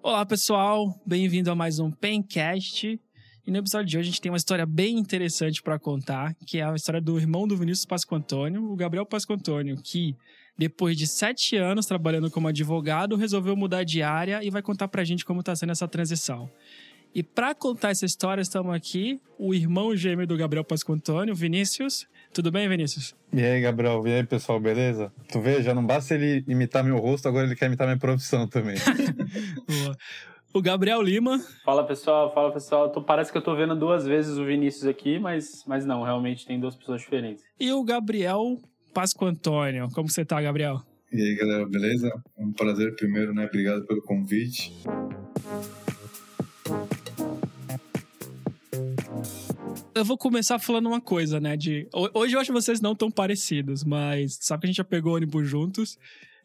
Olá, pessoal. Bem-vindo a mais um Pencast. E no episódio de hoje a gente tem uma história bem interessante para contar, que é a história do irmão do Vinícius Pasco Antônio, o Gabriel Pasco Antônio, que depois de 7 anos trabalhando como advogado, resolveu mudar de área e vai contar pra gente como tá sendo essa transição. E para contar essa história, estamos aqui, o irmão gêmeo do Gabriel Pasco Antônio, Vinícius. Tudo bem, Vinícius? E aí, Gabriel? E aí, pessoal, beleza? Tu vê, já não basta ele imitar meu rosto, agora ele quer imitar minha profissão também. Boa. O Gabriel Lima. Fala, pessoal. Parece que eu tô vendo 2 vezes o Vinícius aqui, mas não, realmente tem 2 pessoas diferentes. E o Gabriel Pasco Antônio. Como você tá, Gabriel? E aí, galera, beleza? É um prazer primeiro, né? Obrigado pelo convite. Eu vou começar falando uma coisa, né? Hoje eu acho que vocês não tão parecidos, mas sabe que a gente já pegou ônibus juntos?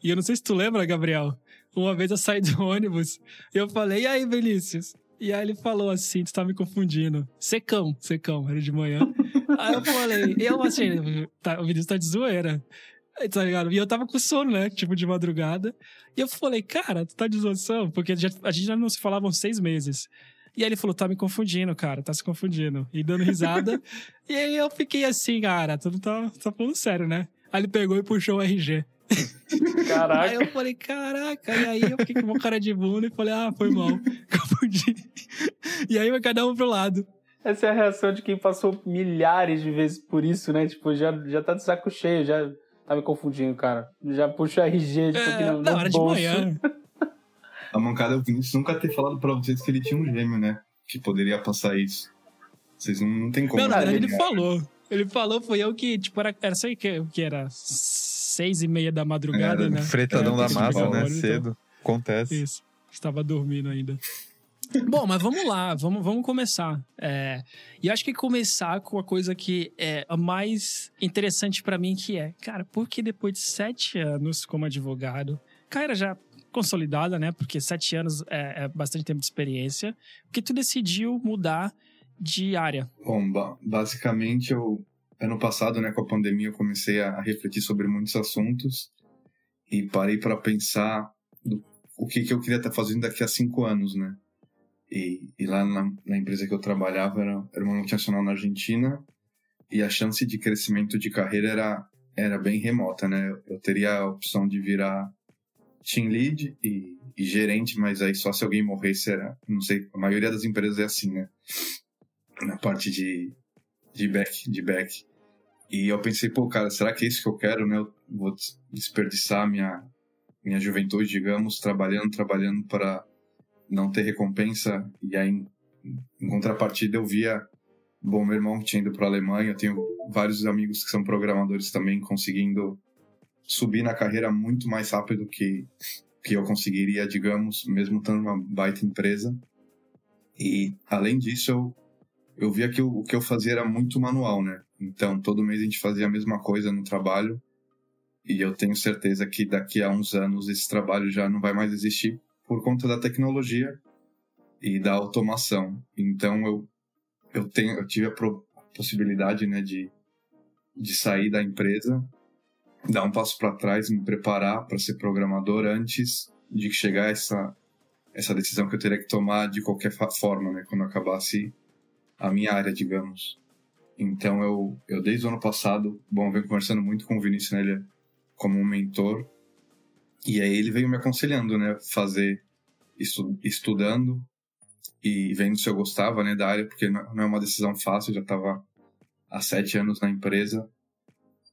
E eu não sei se tu lembra, Gabriel. Uma vez eu saí do ônibus e eu falei, e aí, Vinícius? E aí ele falou assim, tu tá me confundindo. Secão, era de manhã. Aí eu falei, o Vinícius tá de zoeira. Tá ligado? E eu tava com sono, né? Tipo, de madrugada. E eu falei, cara, tu tá de zoação? Porque a gente já não se falava há 6 meses. E aí ele falou, tá me confundindo, cara, tá se confundindo. E dando risada. E aí eu fiquei assim, cara, tu não tá falando sério, né? Aí ele pegou e puxou o RG. Caraca. Aí eu falei, caraca. E aí eu fiquei com uma cara de bunda e falei, foi mal. Confundi. E aí vai cada um pro lado. Essa é a reação de quem passou milhares de vezes por isso, né? Tipo, já tá de saco cheio, já tá me confundindo, cara. Já puxa o RG, tipo, aqui no era bolso. De manhã. A mancada é o Vinícius nunca ter falado pra vocês que ele tinha um gêmeo, né? Que poderia passar isso. Vocês não tem como. Não, na verdade ele falou. Ele falou, foi eu que, tipo, era sei que era 6:30 da madrugada, né? Fretadão da massa, né? Então, Cedo. Acontece. Isso. Estava dormindo ainda. Bom, mas vamos lá. Vamos começar. E acho que começar com a coisa que é a mais interessante pra mim, que é, cara, por que depois de 7 anos como advogado, cara, já consolidada, né? Porque 7 anos é bastante tempo de experiência. Porque tu decidiu mudar de área? Bom, basicamente, ano passado, né, com a pandemia, eu comecei a refletir sobre muitos assuntos e parei para pensar o que eu queria estar fazendo daqui a 5 anos, né? E lá na empresa que eu trabalhava era uma multinacional na Argentina e a chance de crescimento de carreira era bem remota, né? Eu teria a opção de virar team lead e gerente, mas aí só se alguém morresse não sei, a maioria das empresas é assim, né? Na parte de back. E eu pensei, cara, será que é isso que eu quero, né? Eu vou desperdiçar minha juventude, digamos, trabalhando para não ter recompensa. E aí, em contrapartida, eu via, meu irmão que tinha ido para a Alemanha, eu tenho vários amigos que são programadores também, conseguindo subir na carreira muito mais rápido que eu conseguiria, digamos, mesmo estando numa baita empresa. E, além disso, eu via que o que eu fazia era muito manual, né? Então, todo mês a gente fazia a mesma coisa no trabalho e eu tenho certeza que daqui a uns anos esse trabalho já não vai mais existir por conta da tecnologia e da automação. Então, eu tive a possibilidade, né, de sair da empresa, dar um passo para trás, me preparar para ser programador antes de chegar a essa decisão que eu teria que tomar de qualquer forma, né, quando acabasse a minha área, digamos. Então eu desde o ano passado, venho conversando muito com o Vinícius, né, ele é como um mentor, e aí ele veio me aconselhando, né, fazer estudando e vendo se eu gostava, né, da área, porque não é uma decisão fácil, eu já estava há 7 anos na empresa.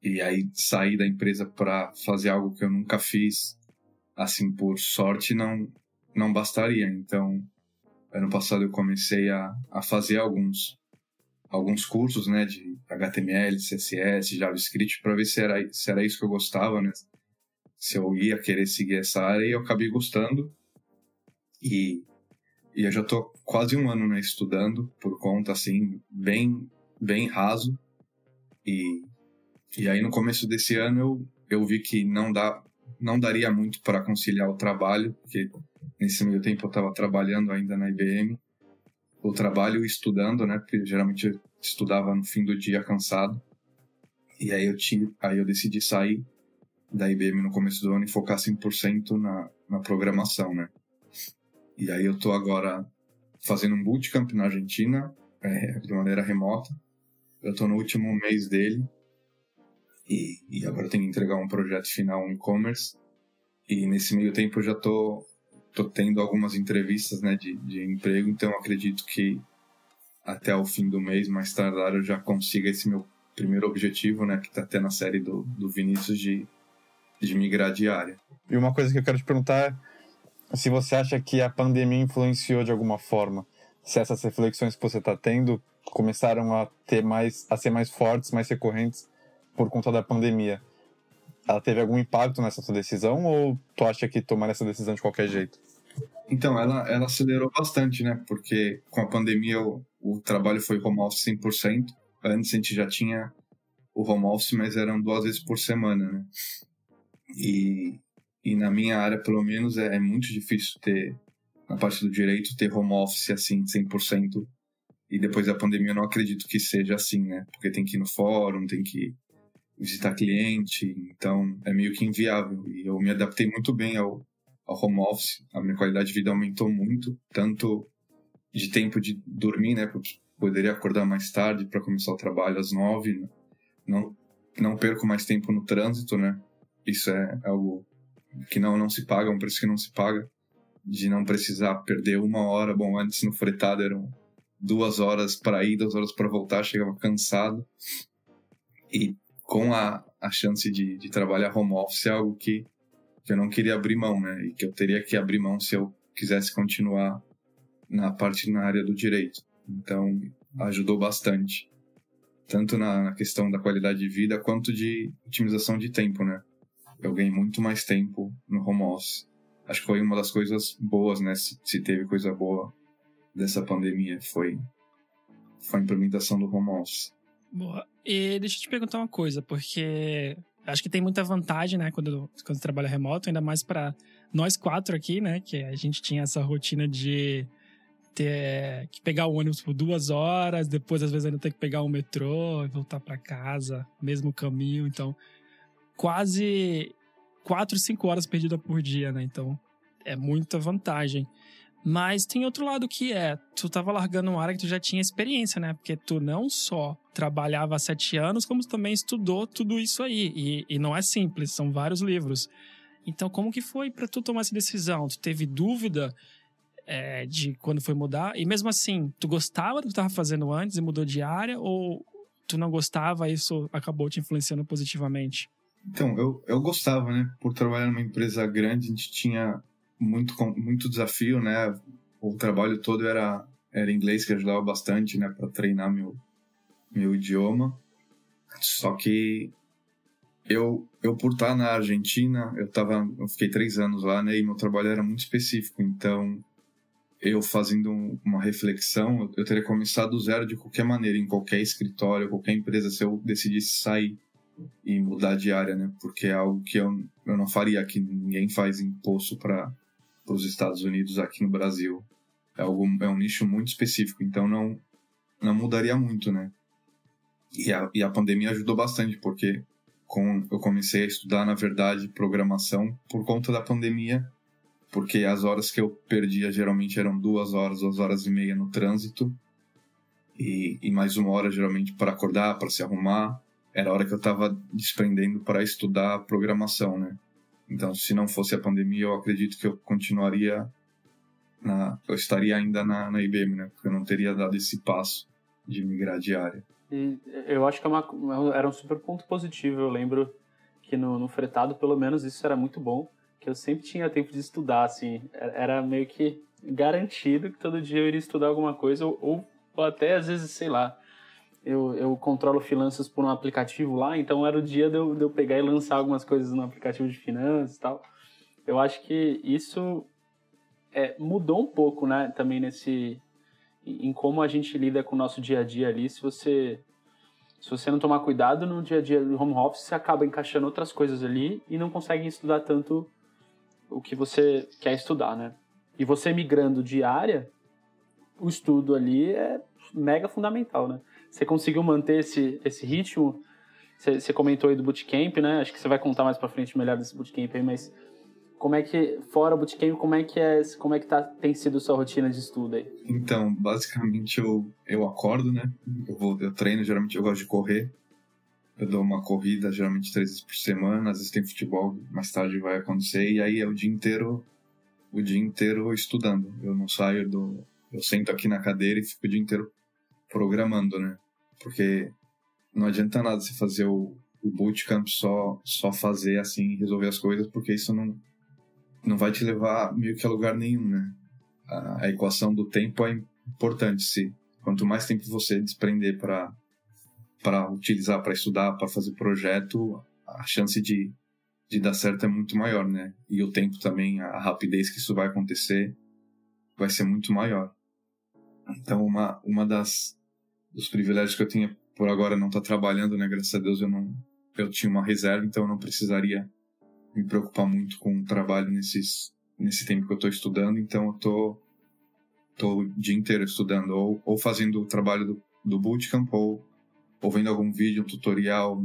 E aí sair da empresa para fazer algo que eu nunca fiz, assim, por sorte, não bastaria. Então, ano passado eu comecei a fazer alguns cursos, né, de HTML, CSS, JavaScript, para ver se era isso que eu gostava, né, se eu ia querer seguir essa área, e eu acabei gostando. E eu já tô quase 1 ano, né, estudando por conta, assim, bem, bem raso. E aí, no começo desse ano, eu vi que não daria muito para conciliar o trabalho, porque nesse meio tempo eu estava trabalhando ainda na IBM, o trabalho e estudando, né? Porque geralmente eu estudava no fim do dia cansado. E aí eu decidi sair da IBM no começo do ano e focar 100% na programação, né? E aí eu tô agora fazendo um bootcamp na Argentina, de maneira remota. Eu tô no último mês dele e agora eu tenho que entregar um projeto final em e-commerce. E nesse meio tempo eu já tô tendo algumas entrevistas, né, de emprego, então eu acredito que até o fim do mês, mais tardar, eu já consiga esse meu primeiro objetivo, né, que tá até na série do Vinícius de migrar de área. E uma coisa que eu quero te perguntar é se você acha que a pandemia influenciou de alguma forma, se essas reflexões que você está tendo começaram a ser mais fortes, mais recorrentes por conta da pandemia. Ela teve algum impacto nessa sua decisão ou tu acha que tomar essa decisão de qualquer jeito? Então, ela acelerou bastante, né? Porque com a pandemia o trabalho foi home office 100%. Antes a gente já tinha o home office, mas eram 2 vezes por semana, né? E na minha área, pelo menos, é muito difícil ter, na parte do direito, ter home office assim, 100%. E depois da pandemia eu não acredito que seja assim, né? Porque tem que ir no fórum, tem que visitar cliente, então é meio que inviável. E eu me adaptei muito bem ao home office, a minha qualidade de vida aumentou muito, tanto de tempo de dormir, né? Eu poderia acordar mais tarde para começar o trabalho às 9, né? Não perco mais tempo no trânsito, né? Isso é algo que não se paga, um preço que não se paga, de não precisar perder 1 hora. Bom, antes no fretado eram 2 horas para ir, 2 horas para voltar, chegava cansado. E com a chance de trabalhar home office é algo que eu não queria abrir mão, né? E que eu teria que abrir mão se eu quisesse continuar na área do direito. Então, ajudou bastante. Tanto na questão da qualidade de vida, quanto de otimização de tempo, né? Eu ganhei muito mais tempo no home office. Acho que foi uma das coisas boas, né? Se teve coisa boa dessa pandemia, foi a implementação do home office. Boa. E deixa eu te perguntar uma coisa, porque acho que tem muita vantagem, né, quando você trabalha remoto, ainda mais para nós 4 aqui, né, que a gente tinha essa rotina de ter que pegar o ônibus por 2 horas, depois às vezes ainda ter que pegar o metrô e voltar para casa, mesmo caminho, então quase 4, 5 horas perdidas por dia, né, então é muita vantagem. Mas tem outro lado que tu tava largando uma área que tu já tinha experiência, né? Porque tu não só trabalhava há 7 anos, como também estudou tudo isso aí. E não é simples, são vários livros. Então, como que foi pra tu tomar essa decisão? Tu teve dúvida de quando foi mudar? E mesmo assim, tu gostava do que tu tava fazendo antes e mudou de área? Ou tu não gostava e isso acabou te influenciando positivamente? Então, eu gostava, né? Por trabalhar numa empresa grande, a gente tinha muito desafio, né? O trabalho todo era inglês, que ajudava bastante, né? Para treinar meu idioma. Só que eu por estar na Argentina, eu fiquei 3 anos lá, né? E meu trabalho era muito específico. Então, eu fazendo uma reflexão, eu teria começado do zero de qualquer maneira, em qualquer escritório, qualquer empresa, se eu decidisse sair e mudar de área, né? Porque é algo que eu não faria aqui. Ninguém faz imposto para os Estados Unidos aqui no Brasil. É um nicho muito específico, então não mudaria muito, né? E a pandemia ajudou bastante, porque eu comecei a estudar, na verdade, programação por conta da pandemia, porque as horas que eu perdia geralmente eram 2 horas, 2 horas e meia no trânsito, e mais 1 hora geralmente para acordar, para se arrumar. Era a hora que eu estava desprendendo para estudar programação, né? Então, se não fosse a pandemia, eu acredito que eu continuaria eu estaria ainda na IBM, né? Porque eu não teria dado esse passo de migrar de área. E eu acho que era um super ponto positivo. Eu lembro que no fretado, pelo menos, isso era muito bom, que eu sempre tinha tempo de estudar, assim. Era meio que garantido que todo dia eu iria estudar alguma coisa, ou até, às vezes, sei lá, eu controlo finanças por um aplicativo lá, então era o dia de eu pegar e lançar algumas coisas no aplicativo de finanças e tal. Eu acho que isso mudou um pouco, né, também em como a gente lida com o nosso dia a dia ali. Se você não tomar cuidado no dia a dia do home office, você acaba encaixando outras coisas ali e não consegue estudar tanto o que você quer estudar, né? E você migrando de área, o estudo ali é mega fundamental, né? Você conseguiu manter esse ritmo, Você comentou aí do bootcamp, né? Acho que você vai contar mais pra frente melhor desse bootcamp aí, mas como é que, fora o bootcamp, como é que tem sido a sua rotina de estudo aí? Então, basicamente eu acordo, né? Eu treino, geralmente eu gosto de correr. Eu dou uma corrida, geralmente 3 vezes por semana, às vezes tem futebol, mais tarde vai acontecer, e aí é o dia inteiro estudando. Eu não saio eu sento aqui na cadeira e fico o dia inteiro programando, né? Porque não adianta nada você fazer o bootcamp só fazer assim, resolver as coisas, porque isso não vai te levar meio que a lugar nenhum, né? A equação do tempo é importante. Quanto mais tempo você desprender para utilizar, para estudar, para fazer projeto, a chance de dar certo é muito maior, né? E o tempo também, a rapidez que isso vai acontecer vai ser muito maior. Então, uma dos privilégios que eu tinha por agora não estar trabalhando, né? Graças a Deus eu tinha uma reserva, então eu não precisaria me preocupar muito com o trabalho nesse tempo que eu estou estudando. Então, eu tô o dia inteiro estudando, ou fazendo o trabalho do bootcamp, ou vendo algum vídeo, um tutorial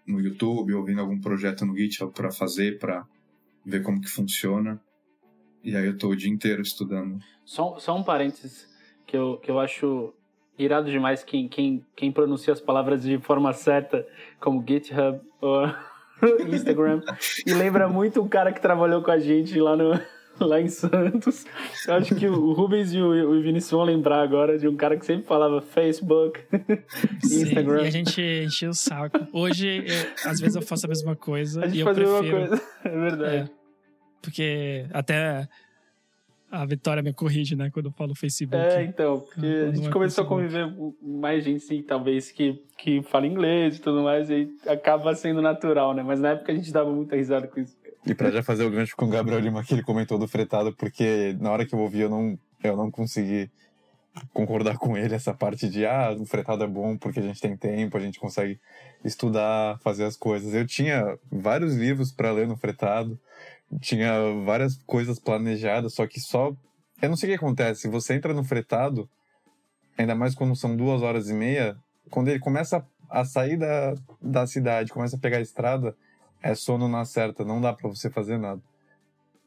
no YouTube, ou vendo algum projeto no GitHub para ver como que funciona. E aí eu tô o dia inteiro estudando. Só um parênteses que eu acho irado demais quem pronuncia as palavras de forma certa, como GitHub ou Instagram, e lembra muito um cara que trabalhou com a gente lá em Santos. Eu acho que o Rubens e o Vinícius vão lembrar agora de um cara que sempre falava Facebook, Instagram. Sim, e a gente enchia o saco. Hoje, às vezes eu faço a mesma coisa. A gente e eu faz prefiro, a mesma coisa, é verdade. Porque até a Vitória me corrige, né, quando eu falo Facebook. Então, porque a gente começou a conviver mais gente, sim, talvez, que fala inglês e tudo mais, e acaba sendo natural, né? Mas na época a gente dava muita risada com isso. E pra já fazer o gancho com o Gabriel Lima, que ele comentou do fretado, porque na hora que eu ouvi eu não consegui concordar com ele, essa parte de o fretado é bom porque a gente tem tempo, a gente consegue estudar, fazer as coisas. Eu tinha vários livros para ler no fretado, tinha várias coisas planejadas, só que eu não sei o que acontece, você entra no fretado, ainda mais quando são 2h30, quando ele começa a sair da cidade, começa a pegar a estrada, é sono na certa, não dá pra você fazer nada.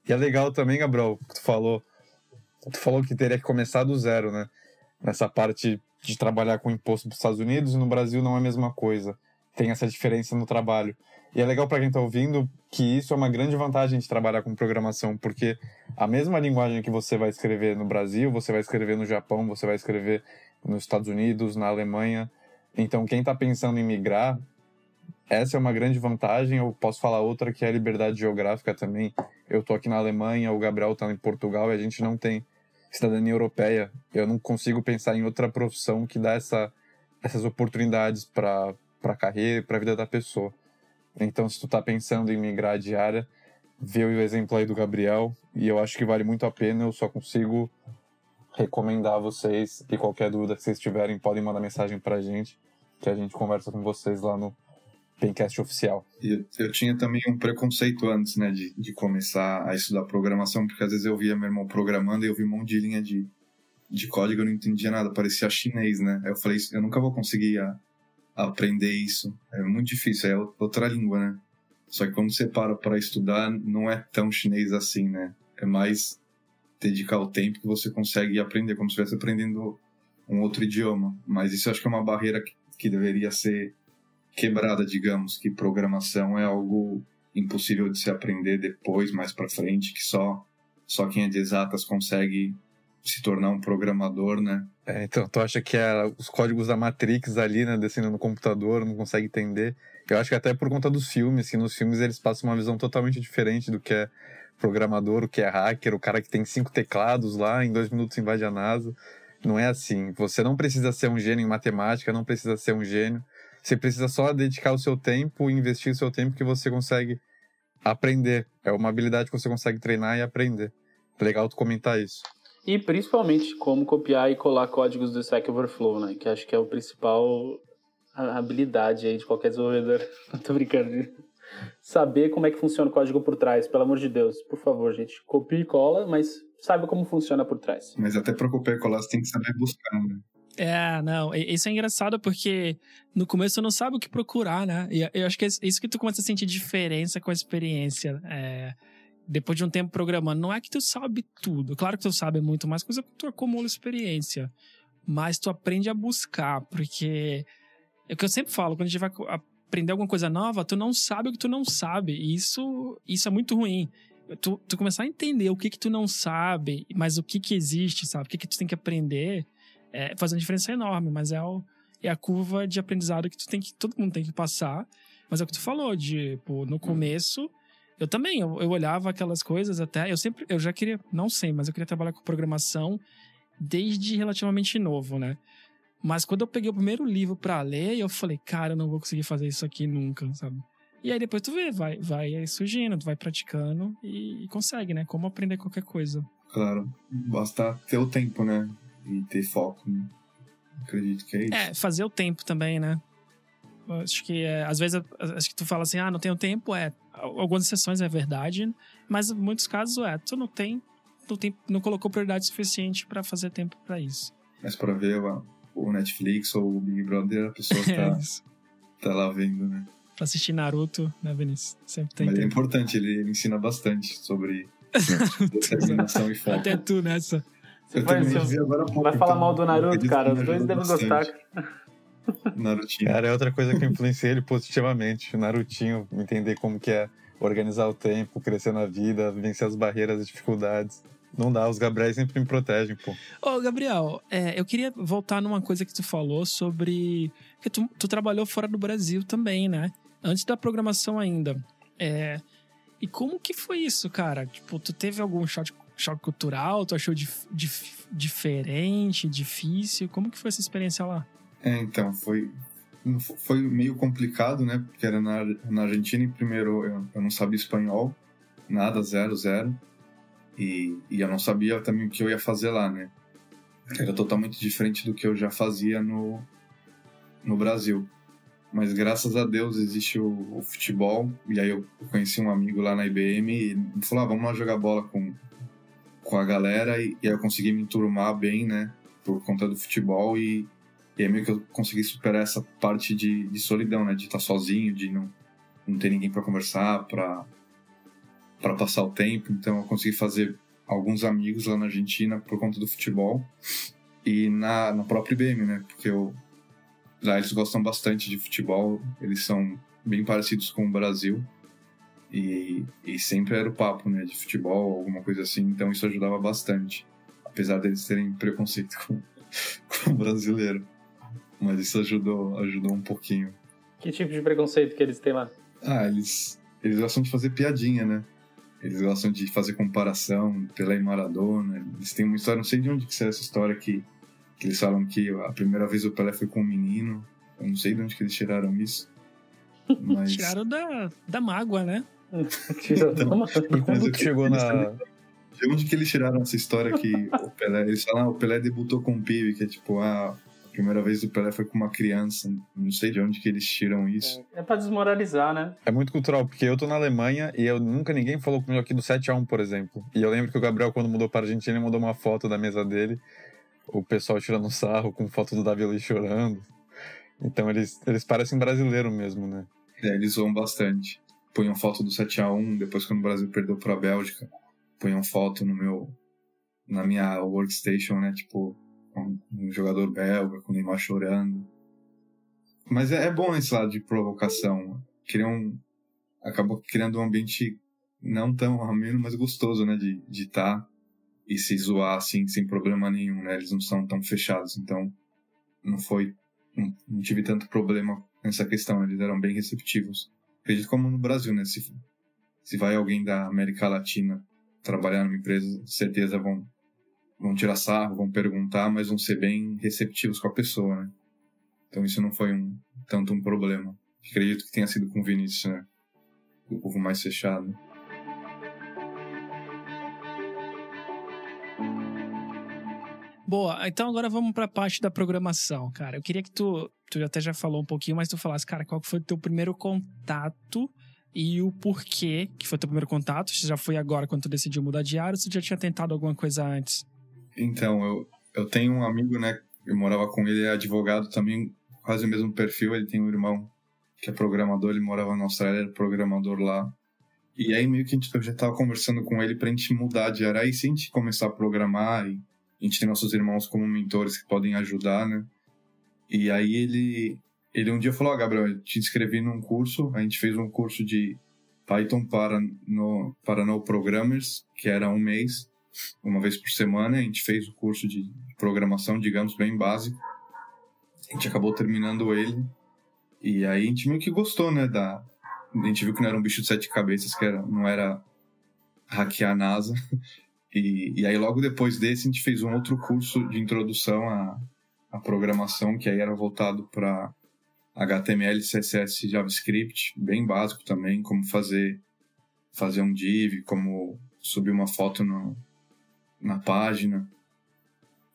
E é legal também, Gabriel, que tu falou que teria que começar do zero, né? Nessa parte de trabalhar com imposto dos Estados Unidos, e no Brasil não é a mesma coisa. Tem essa diferença no trabalho. E é legal para quem tá ouvindo que isso é uma grande vantagem de trabalhar com programação, porque a mesma linguagem que você vai escrever no Brasil, você vai escrever no Japão, você vai escrever nos Estados Unidos, na Alemanha. Então, quem tá pensando em migrar, essa é uma grande vantagem. Eu posso falar outra, que é a liberdade geográfica também. Eu tô aqui na Alemanha, o Gabriel tá em Portugal, e a gente não tem cidadania europeia. Eu não consigo pensar em outra profissão que dá essas oportunidades para carreira e para a vida da pessoa. Então, se tu tá pensando em migrar de área, vê o exemplo aí do Gabriel, e eu acho que vale muito a pena. Eu só consigo recomendar a vocês, e qualquer dúvida que vocês tiverem, podem mandar mensagem pra gente, que a gente conversa com vocês lá no Pencast Oficial. Eu tinha também um preconceito antes, né, de começar a estudar programação, porque às vezes eu via meu irmão programando e eu vi um monte de linha de código, eu não entendia nada, parecia chinês, né? Aí eu falei, eu nunca vou conseguir aprender isso, é muito difícil, é outra língua, né? Só que quando você para estudar, não é tão chinês assim, né? É mais dedicar o tempo que você consegue aprender, como se estivesse aprendendo um outro idioma. Mas isso eu acho que é uma barreira que deveria ser quebrada, digamos, que programação é algo impossível de se aprender depois, mais pra frente, que só quem é de exatas consegue se tornar um programador, né? Então, tu acha que os códigos da Matrix ali, né, descendo no computador, não consegue entender? Eu acho que até por conta dos filmes, que nos filmes eles passam uma visão totalmente diferente do que é programador, o que é hacker, o cara que tem 5 teclados lá, em 2 minutos invade a NASA. Não é assim. Você não precisa ser um gênio em matemática, não precisa ser um gênio. Você precisa só dedicar o seu tempo, investir o seu tempo, que você consegue aprender. É uma habilidade que você consegue treinar e aprender. Legal tu comentar isso. E principalmente como copiar e colar códigos do Stack Overflow, né? Que acho que é o principal habilidade aí de qualquer desenvolvedor. Tô brincando. Saber como é que funciona o código por trás, pelo amor de Deus. Por favor, gente. Copie e cola, mas saiba como funciona por trás. Mas até para copiar e colar, você tem que saber buscar, né? Não, isso é engraçado porque no começo tu não sabe o que procurar, né? E eu acho que é isso que tu começa a sentir diferença com a experiência. Depois de um tempo programando, não é que tu sabe tudo. Claro que tu sabe muito mais coisa, tu acumula experiência. Mas tu aprende a buscar, porque é o que eu sempre falo, quando a gente vai aprender alguma coisa nova, tu não sabe o que tu não sabe. E isso é muito ruim. Tu começar a entender o que tu não sabe, mas o que existe, sabe? O que tu tem que aprender, faz uma diferença enorme, mas é a curva de aprendizado que todo mundo tem que passar. Mas é o que tu falou, no começo, eu também, eu olhava aquelas coisas até, eu já queria, não sei, mas eu queria trabalhar com programação desde relativamente novo, né? Mas quando eu peguei o primeiro livro pra ler, eu falei, cara, eu não vou conseguir fazer isso aqui nunca, sabe? E aí depois tu vê, vai surgindo, tu vai praticando e consegue, né? Como aprender qualquer coisa. Claro, basta ter o tempo, né? E ter foco, né? Acredito que é isso. Fazer o tempo também, né? Acho que às vezes acho que tu fala assim, não tenho tempo, algumas exceções é verdade, mas em muitos casos tu não colocou prioridade suficiente pra fazer tempo pra isso. Mas pra ver o Netflix ou o Big Brother, a pessoa tá lá vendo, né? Pra assistir Naruto, né, Vinícius? Sempre tem Mas tempo. é importante, ele ensina bastante sobre determinação e foco. Até tu nessa. Vai falar mal do Naruto, cara. Os dois devem gostar. Narutinho. Cara, é outra coisa que influencia ele positivamente. O Narutinho, entender como que é organizar o tempo, crescer na vida, vencer as barreiras, as dificuldades. Não dá, os Gabriéis sempre me protegem, pô. Ô, Gabriel, eu queria voltar numa coisa que tu falou sobre... que tu trabalhou fora do Brasil também, né? Antes da programação ainda. E como que foi isso, cara? Tipo, tu teve algum choque cultural? Tu achou diferente, difícil? Como que foi essa experiência lá? Então, foi meio complicado, né? Porque era na Argentina e primeiro eu não sabia espanhol, nada, zero. E eu não sabia também o que eu ia fazer lá, né? Era totalmente diferente do que eu já fazia no Brasil. Mas graças a Deus existe o futebol. E aí eu conheci um amigo lá na IBM e ele falou, vamos lá jogar bola com a galera. E aí eu consegui me enturmar bem, né? Por conta do futebol e aí meio que eu consegui superar essa parte de solidão, né? De estar sozinho, de não ter ninguém para conversar, para passar o tempo. Então eu consegui fazer alguns amigos lá na Argentina por conta do futebol e na própria IBM, né? Porque lá eles gostam bastante de futebol, eles são bem parecidos com o Brasil e sempre era o papo, né? De futebol, alguma coisa assim. Então isso ajudava bastante, apesar deles terem preconceito com o brasileiro. Mas isso ajudou um pouquinho. Que tipo de preconceito que eles têm lá? Eles gostam de fazer piadinha, né? Eles gostam de fazer comparação, Pelé e Maradona. Eles têm uma história, não sei de onde que saiu essa história que eles falam que a primeira vez o Pelé foi com um menino. Eu não sei de onde que eles tiraram isso. Mas... Tiraram da mágoa, né? E quando que chegou na... De onde que eles tiraram essa história que o Pelé... Eles falam, o Pelé debutou com um pibe, que é tipo, a primeira vez do Pelé foi com uma criança. Não sei de onde que eles tiram isso. É pra desmoralizar, né? É muito cultural, porque eu tô na Alemanha e ninguém falou comigo aqui do 7-1, por exemplo. E eu lembro que o Gabriel, quando mudou pra Argentina, ele mandou uma foto da mesa dele, o pessoal tirando sarro com foto do Davi Luiz chorando. Então eles parecem brasileiro mesmo, né? Eles zoam bastante. Põem foto do 7-1, depois quando o Brasil perdeu pra Bélgica, põem foto na minha workstation, né? Tipo, um jogador belga com o Neymar chorando. Mas é bom esse lado de provocação. Acabou criando um ambiente não tão ameno, mas gostoso, né? De estar e se zoar assim, sem problema nenhum, né? Eles não são tão fechados, então não tive tanto problema nessa questão. Eles eram bem receptivos. Acredito como no Brasil, né? Se vai alguém da América Latina trabalhar numa empresa, certeza vão tirar sarro, vão perguntar, mas vão ser bem receptivos com a pessoa, né? Então isso não foi tanto um problema. Acredito que tenha sido com o Vinícius, né? O povo mais fechado. Boa, então agora vamos pra parte da programação, cara. Eu queria que tu até já falou um pouquinho, mas tu falasse, cara, qual que foi o teu primeiro contato e o porquê que foi o teu primeiro contato? Se já foi agora quando tu decidiu mudar de área ou se tu já tinha tentado alguma coisa antes? Então, eu tenho um amigo, né, eu morava com ele, é advogado também, quase o mesmo perfil. Ele tem um irmão que é programador, ele morava na Austrália, era programador lá. E aí meio que eu já tava conversando com ele pra gente mudar de área. Aí se a gente começar a programar, e a gente tem nossos irmãos como mentores que podem ajudar, né? E aí ele um dia falou, Gabriel, eu te inscrevi num curso, a gente fez um curso de Python para no programmers, que era 1 mês, uma vez por semana. A gente fez o curso de programação, digamos, bem básico. A gente acabou terminando ele. E aí a gente meio que gostou, né? A gente viu que não era um bicho de 7 cabeças, não era hackear a NASA. E aí logo depois desse a gente fez um outro curso de introdução à programação, que aí era voltado para HTML, CSS, JavaScript, bem básico também, como fazer um div, como subir uma foto na página.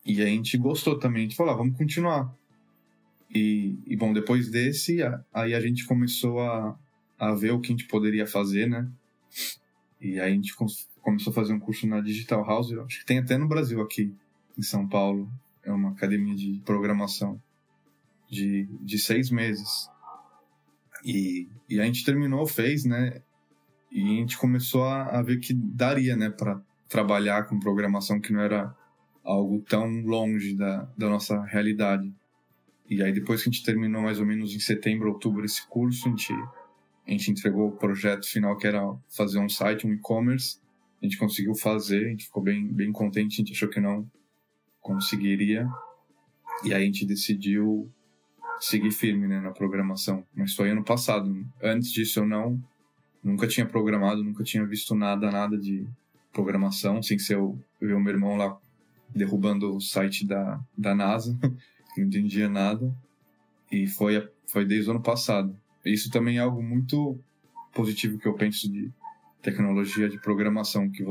E aí a gente gostou também, a gente falou, vamos continuar. E bom, depois desse, aí a gente começou a ver o que a gente poderia fazer, né? E aí a gente começou a fazer um curso na Digital House, acho que tem até no Brasil aqui, em São Paulo, é uma academia de programação de 6 meses. E a gente terminou, fez, né? E a gente começou a ver que daria, né, para trabalhar com programação, que não era algo tão longe da nossa realidade. E aí depois que a gente terminou mais ou menos em setembro, outubro esse curso, a gente entregou o projeto final, que era fazer um site, um e-commerce. A gente conseguiu fazer, a gente ficou bem contente, a gente achou que não conseguiria. E aí a gente decidiu seguir firme, né, na programação. Mas foi ano passado. Antes disso eu nunca tinha programado, nunca tinha visto nada de programação, sem ser eu ver o meu irmão lá derrubando o site da NASA. Não entendia nada, e foi desde o ano passado. Isso também é algo muito positivo que eu penso de tecnologia, de programação, que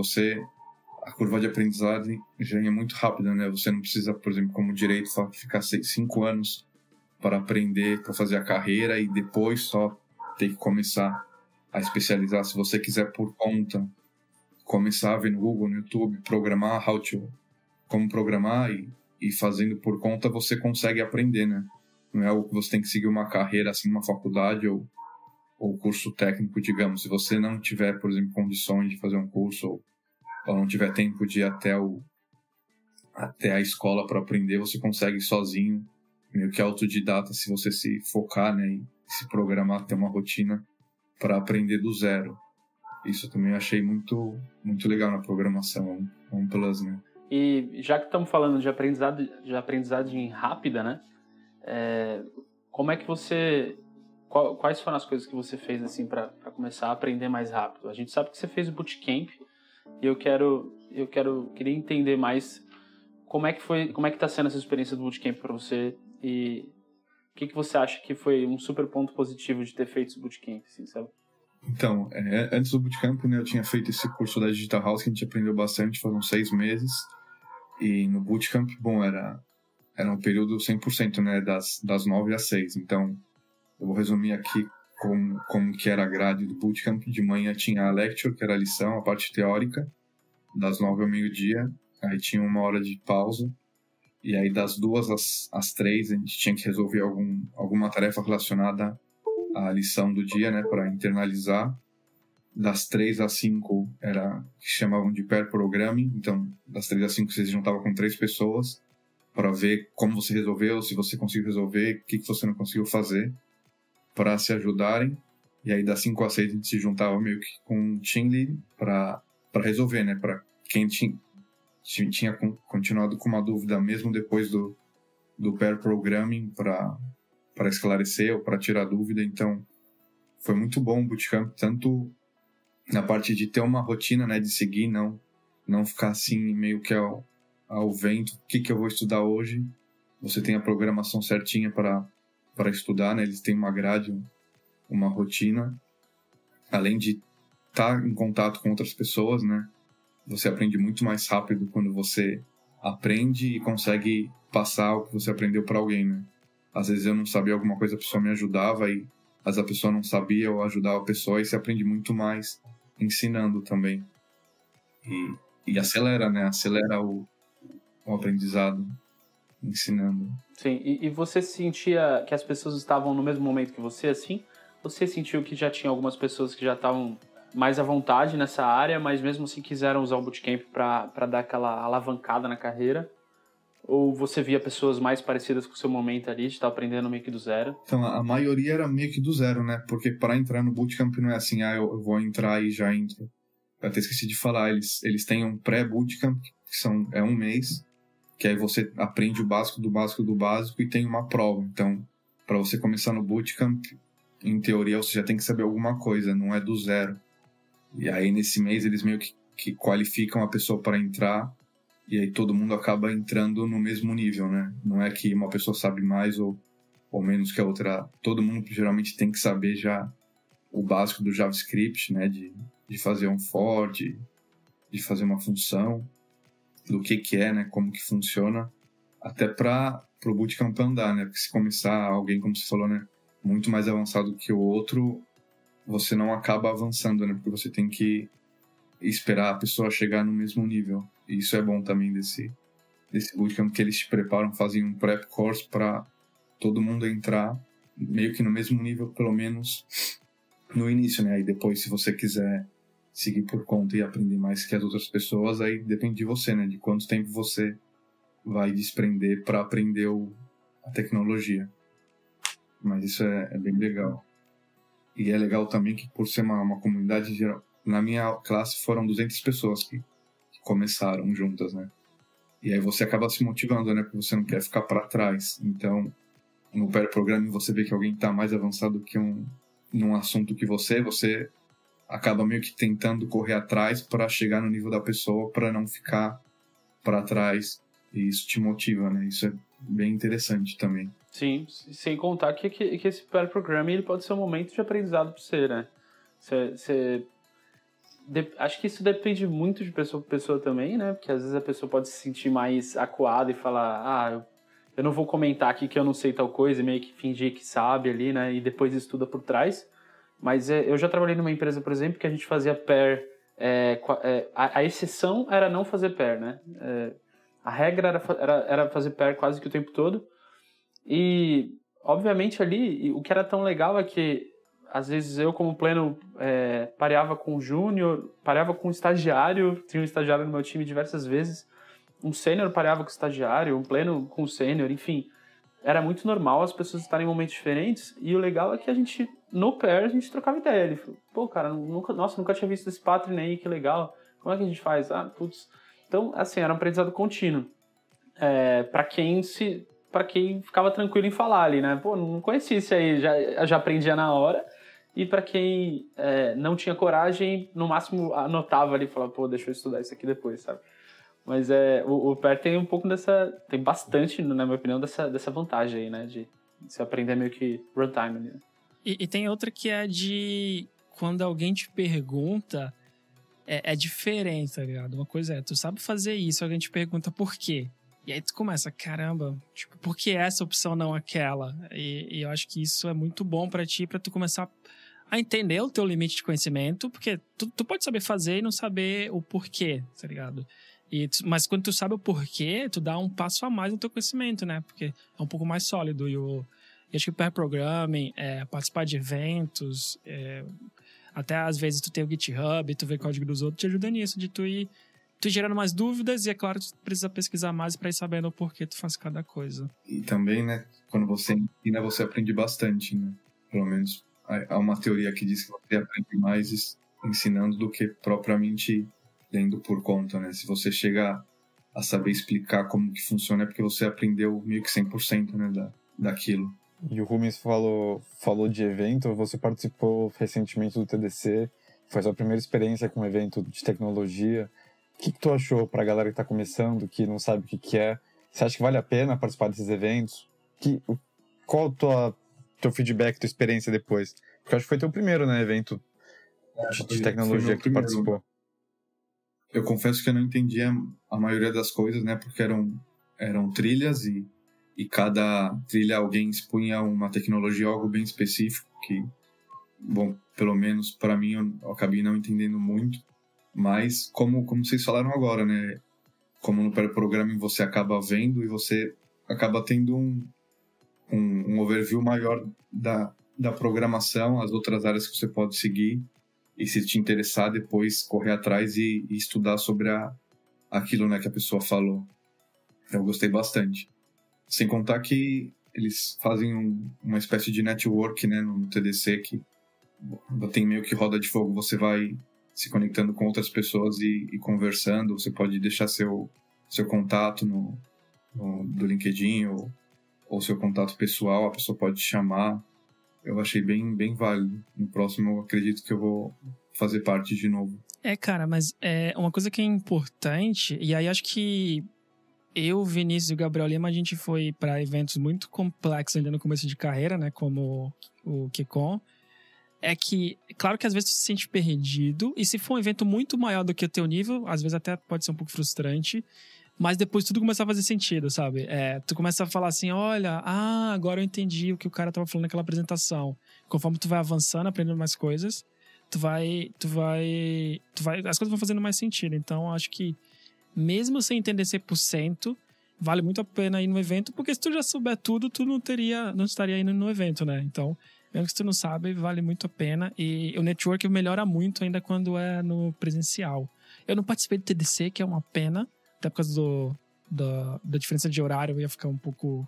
a curva de aprendizagem já é muito rápida, né? Você não precisa, por exemplo, como direito, ficar 5 anos para aprender, para fazer a carreira, e depois só ter que começar a especializar. Se você quiser por conta, começar a ver no Google, no YouTube, programar, como programar, e fazendo por conta você consegue aprender, né? Não é algo que você tem que seguir uma carreira, assim, uma faculdade ou curso técnico, digamos. Se você não tiver, por exemplo, condições de fazer um curso ou não tiver tempo de ir até a escola para aprender, você consegue sozinho, meio que autodidata, se você se focar, né? E se programar, ter uma rotina para aprender do zero. Isso também eu achei muito, muito legal na programação, um plus, né? E já que estamos falando de aprendizagem rápida, né? Como é que você... Quais foram as coisas que você fez assim para começar a aprender mais rápido? A gente sabe que você fez o bootcamp e eu queria entender mais como é que está sendo essa experiência do bootcamp para você e o que você acha que foi um super ponto positivo de ter feito esse bootcamp, assim, sabe? Então, antes do bootcamp, né, eu tinha feito esse curso da Digital House, que a gente aprendeu bastante, foram 6 meses. E no bootcamp, bom, era um período 100%, né, das 9 às 6. Então, eu vou resumir aqui como que era a grade do bootcamp. De manhã tinha a lecture, que era a lição, a parte teórica, das 9 ao meio-dia. Aí tinha 1 hora de pausa. E aí das 2 às 3 a gente tinha que resolver alguma tarefa relacionada à lição do dia, né, para internalizar. Das 3 às 5 era que chamavam de pair programming. Então, das 3 às 5 você se juntava com 3 pessoas para ver como você resolveu, se você conseguiu resolver, o que você não conseguiu fazer, para se ajudarem. E aí das 5 às 6 a gente se juntava meio que com um team lead para resolver, né? Para quem tinha continuado com uma dúvida mesmo depois do pair programming, para esclarecer ou para tirar dúvida. Então, foi muito bom o bootcamp, tanto na parte de ter uma rotina, né, de seguir, não ficar assim meio que ao vento. O que eu vou estudar hoje? Você tem a programação certinha para estudar, né? Eles têm uma grade, uma rotina. Além de estar em contato com outras pessoas, né? Você aprende muito mais rápido quando você aprende e consegue passar o que você aprendeu para alguém, né? Às vezes eu não sabia alguma coisa, a pessoa me ajudava, e às vezes a pessoa não sabia, eu ajudava a pessoa, e você aprende muito mais ensinando também. E acelera, né? Acelera o aprendizado. ensinando. Sim, e você sentia que as pessoas estavam no mesmo momento que você, assim? Você sentiu que já tinha algumas pessoas que já estavam mais à vontade nessa área, mas mesmo assim quiseram usar o Bootcamp para dar aquela alavancada na carreira? Ou você via pessoas mais parecidas com o seu momento ali, de estar aprendendo meio que do zero? Então, a maioria era meio que do zero, né? Porque para entrar no Bootcamp não é assim, eu vou entrar e já entro. Eu até esqueci de falar, eles têm um pré-Bootcamp, que é 1 mês, que aí você aprende o básico do básico do básico e tem uma prova. Então, para você começar no Bootcamp, em teoria você já tem que saber alguma coisa, não é do zero. E aí nesse mês eles meio que qualificam a pessoa para entrar, e aí todo mundo acaba entrando no mesmo nível, né? Não é que uma pessoa sabe mais ou menos que a outra. Todo mundo geralmente tem que saber já o básico do JavaScript, né? De fazer um for, de fazer uma função, do que é, né? Como que funciona, até para o Bootcamp andar, né? Porque se começar alguém, como você falou, né? Muito mais avançado que o outro, você não acaba avançando, né? Porque você tem que esperar a pessoa chegar no mesmo nível. E isso é bom também desse Bootcamp, que eles te preparam, fazem um prep course para todo mundo entrar meio que no mesmo nível, pelo menos no início, né? Aí depois, se você quiser seguir por conta e aprender mais que as outras pessoas, aí depende de você, né? De quanto tempo você vai desprender para aprender a tecnologia. Mas isso é bem legal. E é legal também que, por ser uma comunidade geral, na minha classe foram 200 pessoas que começaram juntas, né? E aí você acaba se motivando, né? Porque você não quer ficar para trás. Então, no pair programming você vê que alguém está mais avançado que num assunto que você acaba meio que tentando correr atrás para chegar no nível da pessoa, para não ficar para trás. E isso te motiva, né? Isso é bem interessante também. Sim, sem contar que esse pair programming ele pode ser um momento de aprendizado para você, né? Acho que isso depende muito de pessoa para pessoa também, né? Porque às vezes a pessoa pode se sentir mais acuada e falar, eu não vou comentar aqui que eu não sei tal coisa, e meio que fingir que sabe ali, né? E depois estuda por trás. Mas eu já trabalhei numa empresa, por exemplo, que a gente fazia pair. A exceção era não fazer pair, né? A regra era fazer pair quase que o tempo todo. E, obviamente, ali, o que era tão legal é que, às vezes, eu, como pleno, pareava com o júnior, pareava com o estagiário, tinha um estagiário no meu time diversas vezes, um sênior pareava com o estagiário, um pleno com o sênior, enfim. Era muito normal as pessoas estarem em momentos diferentes, e o legal é que no pair, a gente trocava ideia. Ele falou, pô, cara, nunca tinha visto esse pattern aí, que legal. Como é que a gente faz? Então, assim, era um aprendizado contínuo. Para quem ficava tranquilo em falar ali, né? Pô, não conhecia isso aí, já aprendia na hora. E para quem não tinha coragem, no máximo anotava ali e falava, pô, deixa eu estudar isso aqui depois, sabe? Mas o pair tem um pouco tem bastante, na minha opinião, dessa vantagem aí, né? De se aprender meio que runtime ali. E tem outra que é de quando alguém te pergunta, é diferente, tá ligado? Uma coisa tu sabe fazer isso, alguém te pergunta por quê. E aí tu começa, caramba, tipo, por que essa opção não aquela? E eu acho que isso é muito bom pra ti, pra tu começar a entender o teu limite de conhecimento, porque tu pode saber fazer e não saber o porquê, tá ligado? Mas quando tu sabe o porquê, tu dá um passo a mais no teu conhecimento, né? Porque é um pouco mais sólido. E acho que o pair programming, participar de eventos, até às vezes tu tem o GitHub, tu vê código dos outros, te ajuda nisso, de tu ir gerando mais dúvidas, e é claro, tu precisa pesquisar mais para ir sabendo o porquê tu faz cada coisa. E também, né, quando você ensina, você aprende bastante, né? Pelo menos há uma teoria que diz que você aprende mais ensinando do que propriamente lendo por conta, né? Se você chega a saber explicar como que funciona, é porque você aprendeu meio que 100%, né, daquilo. E o Rubens falou de evento, você participou recentemente do TDC, foi a sua primeira experiência com um evento de tecnologia. O que tu achou pra galera que tá começando, que não sabe o que é? Você acha que vale a pena participar desses eventos? Qual o teu feedback, tua experiência depois? Porque eu acho que foi teu primeiro, né, evento de tecnologia que tu participou. Eu confesso que eu não entendia a maioria das coisas, né, porque eram trilhas e cada trilha alguém expunha uma tecnologia, algo bem específico que, bom, pelo menos para mim eu acabei não entendendo muito, mas como vocês falaram agora, né, como no pair programming você acaba vendo e você acaba tendo um overview maior da programação, as outras áreas que você pode seguir, e se te interessar, depois correr atrás e estudar sobre aquilo, né, que a pessoa falou. Eu gostei bastante. Sem contar que eles fazem uma espécie de network, né, no TDC, que tem meio que roda de fogo, você vai se conectando com outras pessoas e conversando, você pode deixar seu contato do LinkedIn ou seu contato pessoal, a pessoa pode te chamar. Eu achei bem, bem válido. No próximo, eu acredito que eu vou fazer parte de novo. Cara, mas uma coisa que é importante, e aí acho que eu, Vinícius e o Gabriel Lima, a gente foi para eventos muito complexos ainda no começo de carreira, né, como o KCON, é que, claro que às vezes tu se sente perdido, e se for um evento muito maior do que o teu nível, às vezes até pode ser um pouco frustrante, mas depois tudo começa a fazer sentido, sabe? Tu começa a falar assim, olha, agora eu entendi o que o cara tava falando naquela apresentação. Conforme tu vai avançando, aprendendo mais coisas, as coisas vão fazendo mais sentido. Então, acho que mesmo sem entender 100%, vale muito a pena ir no evento, porque se tu já souber tudo, tu não estaria indo no evento, né? Então, mesmo que tu não sabe, vale muito a pena. E o network melhora muito ainda quando é no presencial. Eu não participei do TDC, que é uma pena, até por causa da diferença de horário, ia ficar um pouco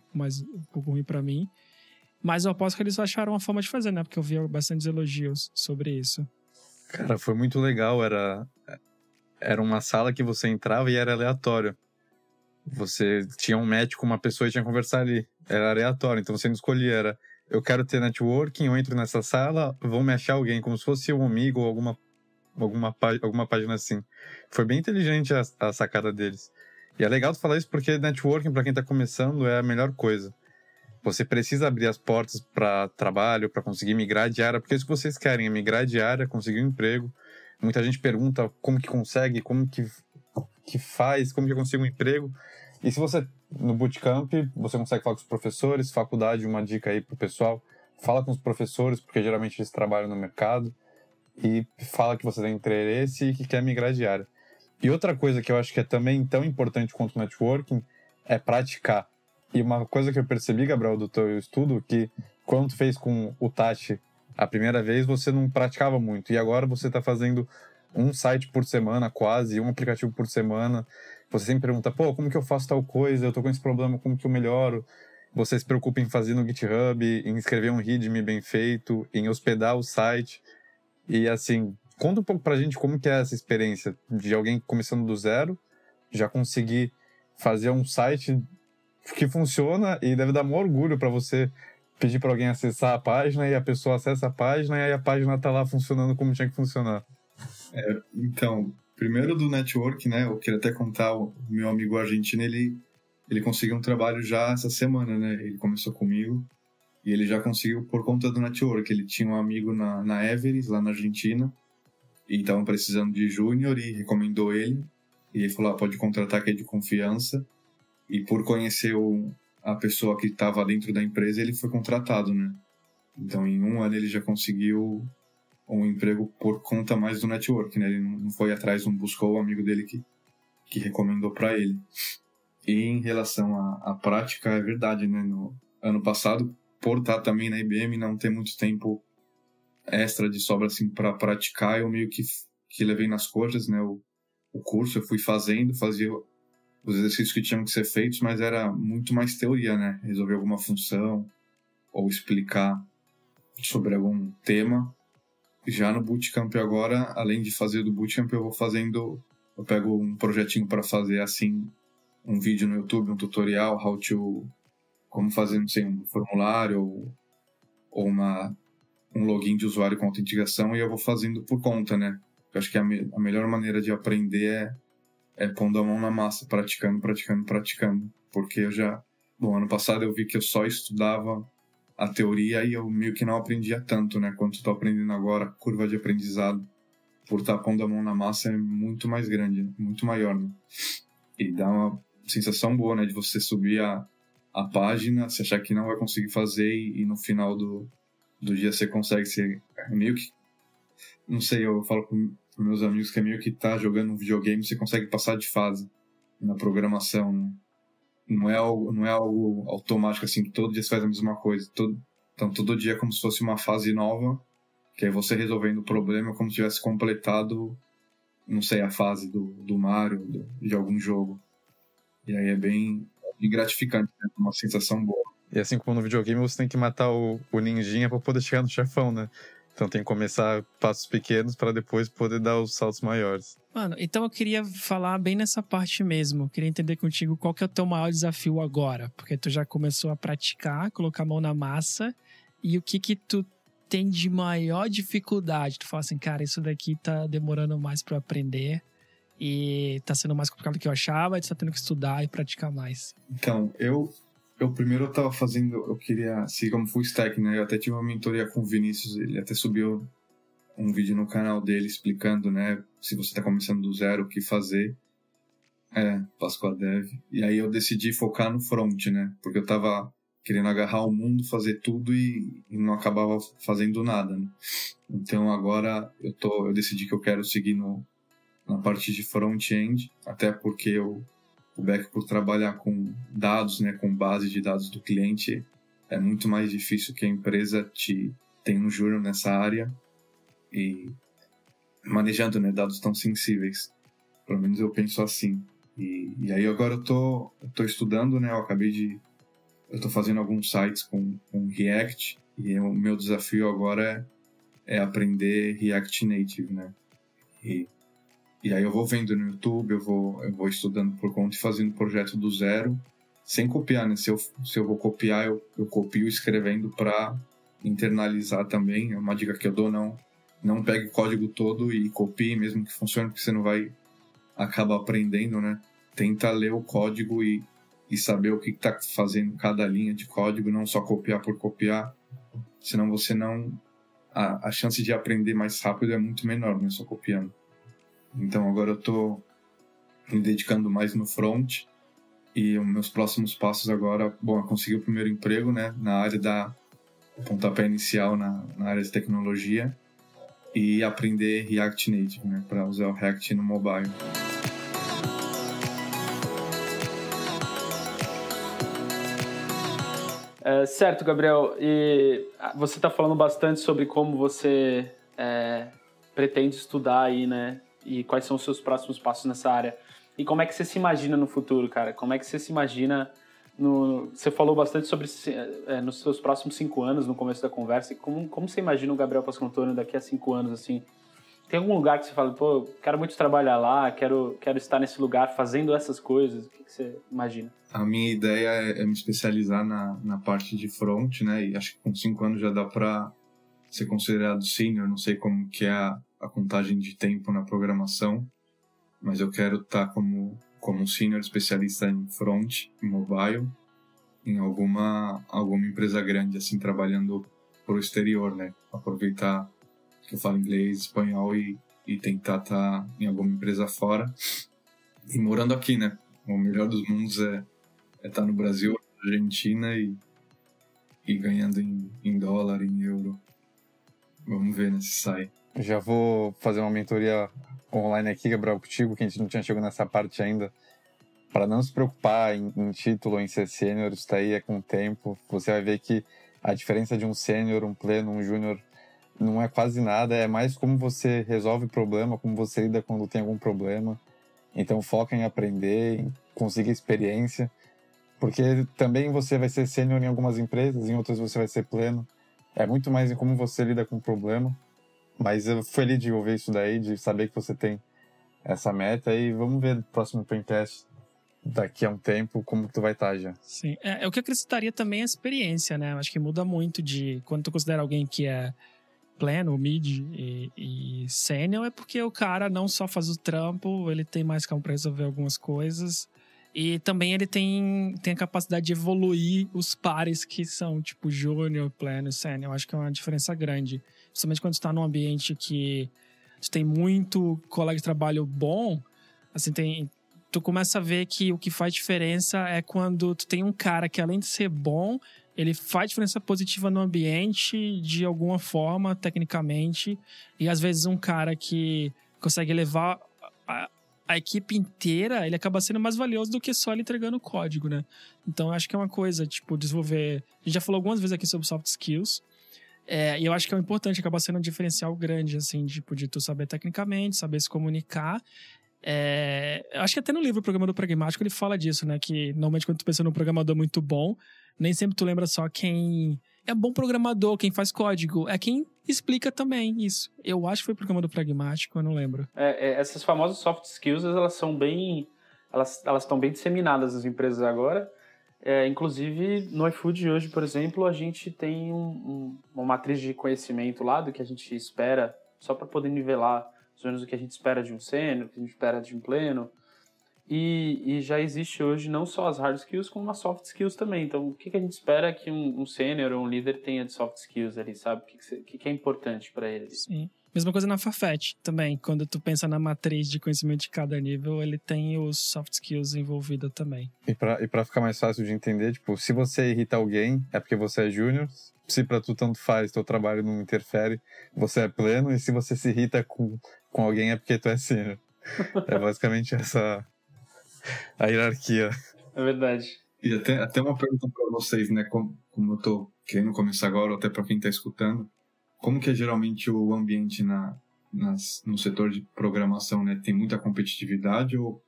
ruim pra mim. Mas eu aposto que eles acharam uma forma de fazer, né? Porque eu vi bastantes elogios sobre isso. Cara, foi muito legal. Era uma sala que você entrava e era aleatório. Você tinha um match com uma pessoa e tinha que conversar ali. Era aleatório, então você não escolhia. Eu quero ter networking, eu entro nessa sala, vão me achar alguém, como se fosse um amigo ou alguma página assim. Foi bem inteligente a sacada deles. E é legal tu falar isso porque networking, pra quem tá começando, é a melhor coisa. Você precisa abrir as portas para trabalho, para conseguir migrar de área, porque é isso que vocês querem, é migrar de área, conseguir um emprego. Muita gente pergunta como que consegue, como que faz, como que eu consigo um emprego. E se você, no bootcamp, você consegue falar com os professores, faculdade, uma dica aí pro pessoal, fala com os professores, porque geralmente eles trabalham no mercado, e fala que você tem interesse e que quer migrar de área. E outra coisa que eu acho que é também tão importante quanto o networking é praticar. E uma coisa que eu percebi, Gabriel, do teu estudo, que quando tu fez com o Tati a primeira vez, você não praticava muito. E agora você está fazendo um site por semana, quase, um aplicativo por semana. Você sempre pergunta, como que eu faço tal coisa? Eu tô com esse problema, como que eu melhoro? Você se preocupa em fazer no GitHub, em escrever um README bem feito, em hospedar o site. E assim, conta um pouco pra gente como que é essa experiência de alguém começando do zero, já conseguir fazer um site que funciona, e deve dar maior orgulho para você pedir para alguém acessar a página e a pessoa acessa a página e aí a página tá lá funcionando como tinha que funcionar. Então, primeiro do network, né? Eu queria até contar, o meu amigo argentino, ele conseguiu um trabalho já essa semana, né? Ele começou comigo e ele já conseguiu por conta do network. Ele tinha um amigo na Everest, lá na Argentina, e estavam precisando de júnior e recomendou ele. E ele falou, pode contratar, que é de confiança. E por conhecer a pessoa que estava dentro da empresa, ele foi contratado, né? Então, em um ano, ele já conseguiu um emprego por conta mais do network, né? Ele não foi atrás, não buscou o amigo dele que recomendou para ele. E em relação à prática, é verdade, né? No ano passado, por estar também na IBM, não ter muito tempo extra de sobra assim para praticar, eu meio que levei nas coxas, né? O curso eu fui fazia os exercícios que tinham que ser feitos, mas era muito mais teoria, né? Resolver alguma função ou explicar sobre algum tema. Já no Bootcamp agora, além de fazer do Bootcamp, eu pego um projetinho para fazer assim, um vídeo no YouTube, um tutorial, como fazer, não sei, um formulário ou um login de usuário com autenticação, e eu vou fazendo por conta, né? Eu acho que a melhor maneira de aprender é pondo a mão na massa, praticando. Porque ano passado eu vi que eu só estudava a teoria e eu meio que não aprendia tanto, né? Quanto estou aprendendo agora, a curva de aprendizado, por estar pondo a mão na massa, é muito mais grande, muito maior, né? E dá uma sensação boa, né? De você subir a página, se achar que não vai conseguir fazer e no final do dia você consegue ser meio que... Não sei, eu falo com meus amigos que é meio que tá jogando um videogame, você consegue passar de fase na programação, né? não é algo automático, assim, que todo dia você faz a mesma coisa. Então, todo dia é como se fosse uma fase nova, que é você resolvendo o problema como se tivesse completado, não sei, a fase do Mario, de algum jogo. E aí é bem gratificante, né? Uma sensação boa. E assim como no videogame, você tem que matar o ninjinha pra poder chegar no chefão, né? Então tem que começar passos pequenos para depois poder dar os saltos maiores. Mano, então eu queria falar bem nessa parte mesmo. Eu queria entender contigo qual que é o teu maior desafio agora. Porque tu já começou a praticar, colocar a mão na massa. E o que tu tem de maior dificuldade? Tu fala assim, cara, isso daqui tá demorando mais pra eu aprender. E tá sendo mais complicado do que eu achava. E tu tá tendo que estudar e praticar mais. Então, eu primeiro eu tava fazendo... Eu queria seguir como full stack, né? Eu até tive uma mentoria com o Vinícius. Ele até subiu um vídeo no canal dele explicando, né? Se você tá começando do zero, o que fazer. Pascoal Dev. E aí eu decidi focar no front, né? Porque eu tava querendo agarrar o mundo, fazer tudo e não acabava fazendo nada, né? Então agora eu decidi que eu quero seguir na parte de front-end, até porque o back, por trabalhar com dados, né, com base de dados do cliente, é muito mais difícil que a empresa tenha um júnior nessa área e manejando, né, dados tão sensíveis. Pelo menos eu penso assim. E aí agora eu tô estudando, né, eu tô fazendo alguns sites com React e o meu desafio agora é aprender React Native, né? E aí eu vou vendo no YouTube, eu vou estudando por conta e fazendo projeto do zero, sem copiar, né? Se eu vou copiar, eu copio escrevendo para internalizar também. É uma dica que eu dou, não pegue o código todo e copie, mesmo que funcione, porque você não vai acabar aprendendo, né? Tenta ler o código e saber o que está fazendo cada linha de código, não só copiar por copiar, senão você não... A chance de aprender mais rápido é muito menor, né? Só copiando. Então agora eu tô me dedicando mais no front e os meus próximos passos agora, é conseguir o primeiro emprego, né, na área o pontapé inicial na área de tecnologia e aprender React Native, né, para usar o React no mobile. Certo, Gabriel. E você está falando bastante sobre como você pretende estudar aí, né? E quais são os seus próximos passos nessa área. E como é que você se imagina no futuro, cara? Como é que você se imagina Você falou bastante sobre nos seus próximos 5 anos, no começo da conversa. E como você imagina o Gabriel Pasquantônio daqui a 5 anos, assim? Tem algum lugar que você fala, pô, quero muito trabalhar lá, quero estar nesse lugar fazendo essas coisas? O que você imagina? A minha ideia é me especializar na parte de front, né? E acho que com 5 anos já dá para ser considerado senior. Não sei como que é a contagem de tempo na programação, mas eu quero estar como um senior especialista em front, em mobile, em alguma empresa grande, assim, trabalhando pro exterior, né? Aproveitar que eu falo inglês, espanhol e tentar estar em alguma empresa fora. E morando aqui, né? O melhor dos mundos é estar no Brasil, na Argentina e ganhando em dólar, em euro. Vamos ver, né, se sai. Já vou fazer uma mentoria online aqui, Gabriel, contigo, que a gente não tinha chegado nessa parte ainda. Para não se preocupar em título ou em ser sênior, isso daí é com o tempo. Você vai ver que a diferença de um sênior, um pleno, um júnior não é quase nada. É mais como você resolve o problema, como você lida quando tem algum problema. Então foca em aprender, em conseguir experiência. Porque também você vai ser sênior em algumas empresas, em outras você vai ser pleno. É muito mais em como você lida com o problema. Mas eu fui feliz de ouvir isso daí, de saber que você tem essa meta. E vamos ver no próximo Pentest, daqui a um tempo, como tu vai estar já. Sim, o que eu acrescentaria também é a experiência, né? Eu acho que muda muito de... Quando tu considera alguém que é pleno, mid e sênior, é porque o cara não só faz o trampo, ele tem mais calma para resolver algumas coisas. E também ele tem a capacidade de evoluir os pares que são, tipo, júnior, pleno e sênior. Eu acho que é uma diferença grande. Principalmente quando tu tá num ambiente que tu tem muito colega de trabalho bom, assim, tu começa a ver que o que faz diferença é quando tu tem um cara que, além de ser bom, ele faz diferença positiva no ambiente de alguma forma, tecnicamente. E às vezes um cara que consegue levar a equipe inteira, ele acaba sendo mais valioso do que só ele entregando o código, né? Então, eu acho que é uma coisa, tipo, desenvolver... A gente já falou algumas vezes aqui sobre soft skills, e eu acho que é importante, acaba sendo um diferencial grande, assim, tipo, de tu saber tecnicamente, saber se comunicar. Eu acho que até no livro Programador Pragmático ele fala disso, né? Que normalmente quando tu pensa num programador muito bom, nem sempre tu lembra só quem é bom programador, quem faz código. É quem explica também isso. Eu acho que foi Programador Pragmático, eu não lembro. Essas famosas soft skills, elas são bem... Elas estão bem disseminadas nas empresas agora. Inclusive, no iFood hoje, por exemplo, a gente tem uma matriz de conhecimento lá do que a gente espera, só para poder nivelar mais ou menos o que a gente espera de um sênior, o que a gente espera de um pleno. E já existe hoje não só as hard skills, como as soft skills também. Então, o que a gente espera que um sênior ou um líder tenha de soft skills ali, sabe? O que é importante para ele? Sim. Mesma coisa na Farfetch também. Quando tu pensa na matriz de conhecimento de cada nível, ele tem os soft skills envolvidos também. E pra ficar mais fácil de entender, tipo, se você irrita alguém, é porque você é júnior. Se pra tu tanto faz, teu trabalho não interfere, você é pleno. E se você se irrita com alguém, é porque tu é sênior. É basicamente essa a hierarquia. É verdade. E até uma pergunta pra vocês, né? Como eu tô querendo começar agora, ou até pra quem tá escutando. Como que é geralmente o ambiente no setor de programação, né? Tem muita competitividade ou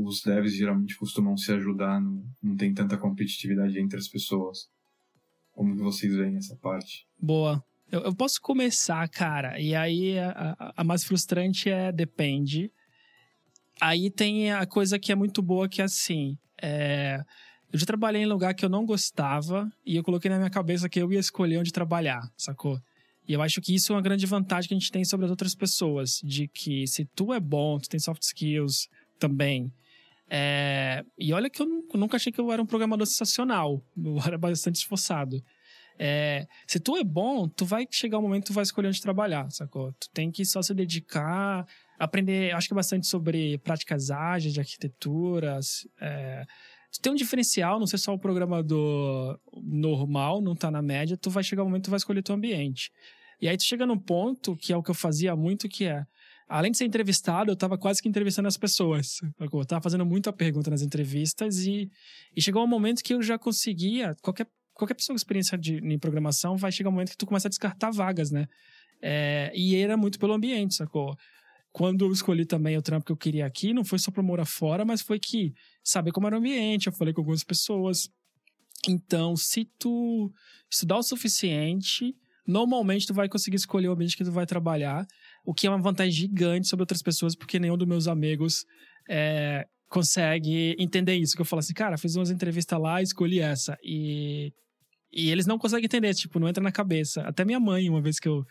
os devs geralmente costumam se ajudar, não tem tanta competitividade entre as pessoas? Como que vocês veem essa parte? Boa. Eu posso começar, cara, e aí a mais frustrante depende. Aí tem a coisa que é muito boa, que é assim, eu já trabalhei em lugar que eu não gostava e eu coloquei na minha cabeça que eu ia escolher onde trabalhar, sacou? E eu acho que isso é uma grande vantagem que a gente tem sobre as outras pessoas, de que se tu é bom, tu tem soft skills também. E olha que eu nunca achei que eu era um programador sensacional, eu era bastante esforçado. Se tu é bom, tu vai chegar um momento que tu vai escolher onde trabalhar, sacou? Tu tem que só se dedicar, aprender, acho que bastante sobre práticas ágeis de arquiteturas. Tu tem um diferencial, não ser só o programador normal, não tá na média, tu vai chegar um momento que tu vai escolher teu ambiente. E aí tu chega num ponto, que é o que eu fazia muito, que além de ser entrevistado, eu tava quase que entrevistando as pessoas. Eu tava fazendo muita pergunta nas entrevistas e chegou um momento que eu já conseguia, qualquer pessoa com experiência em programação, vai chegar um momento que tu começa a descartar vagas, né? E era muito pelo ambiente, sacou? Quando eu escolhi também o trampo que eu queria aqui, não foi só pra morar fora, mas foi que saber como era o ambiente, eu falei com algumas pessoas. Então, se tu estudar o suficiente, normalmente tu vai conseguir escolher o ambiente que tu vai trabalhar, o que é uma vantagem gigante sobre outras pessoas, porque nenhum dos meus amigos consegue entender isso. Que eu falo assim, cara, fiz umas entrevistas lá, escolhi essa. E eles não conseguem entender, tipo, não entra na cabeça. Até minha mãe, uma vez que eu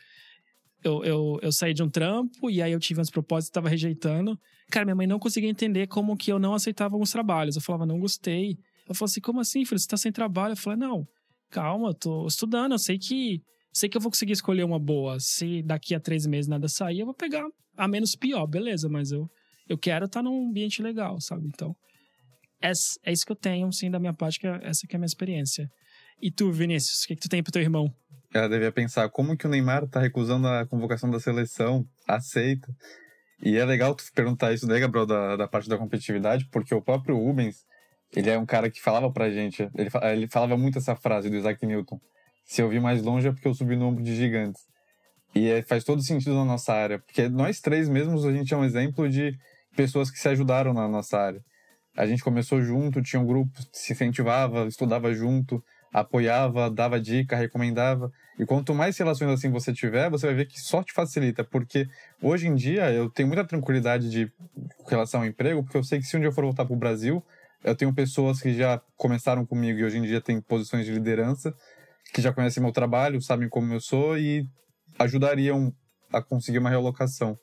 saí de um trampo e aí eu tive umas propostas e tava rejeitando. Cara, minha mãe não conseguia entender como que eu não aceitava alguns trabalhos. Eu falava, não gostei. Eu falava assim, como assim, filho? Você tá sem trabalho? Eu falei, não, calma, eu tô estudando. Eu sei que eu vou conseguir escolher uma boa. Se daqui a 3 meses nada sair, eu vou pegar a menos pior, beleza. Mas eu quero estar num ambiente legal, sabe? Então, é isso que eu tenho, assim, da minha parte, essa que é a minha experiência. E tu, Vinícius, o que tu tem pro teu irmão? Ela devia pensar, como que o Neymar tá recusando a convocação da seleção? Aceita. E é legal tu perguntar isso, né, Gabriel, da parte da competitividade, porque o próprio Rubens, ele é um cara que falava pra gente, ele falava muito essa frase do Isaac Newton, se eu vi mais longe é porque eu subi no ombro de gigantes. E faz todo sentido na nossa área, porque nós 3 mesmos, a gente é um exemplo de pessoas que se ajudaram na nossa área. A gente começou junto, tinha um grupo, se incentivava, estudava junto, apoiava, dava dica, recomendava. E quanto mais relações assim você tiver, você vai ver que só te facilita. Porque hoje em dia eu tenho muita tranquilidade com relação ao emprego, porque eu sei que se um dia eu for voltar para o Brasil, eu tenho pessoas que já começaram comigo e hoje em dia têm posições de liderança, que já conhecem meu trabalho, sabem como eu sou e ajudariam a conseguir uma realocação.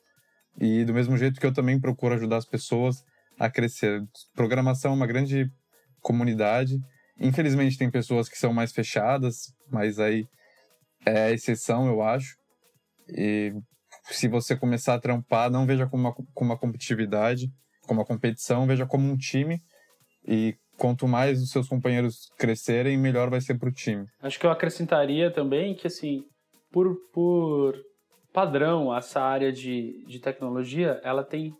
E do mesmo jeito que eu também procuro ajudar as pessoas a crescer. Programação é uma grande comunidade. Infelizmente tem pessoas que são mais fechadas, mas aí é a exceção, eu acho. E se você começar a trampar, não veja como uma competitividade, como uma competição, veja como um time. E quanto mais os seus companheiros crescerem, melhor vai ser pro time. Acho que eu acrescentaria também que, assim, por padrão, essa área de tecnologia, ela tem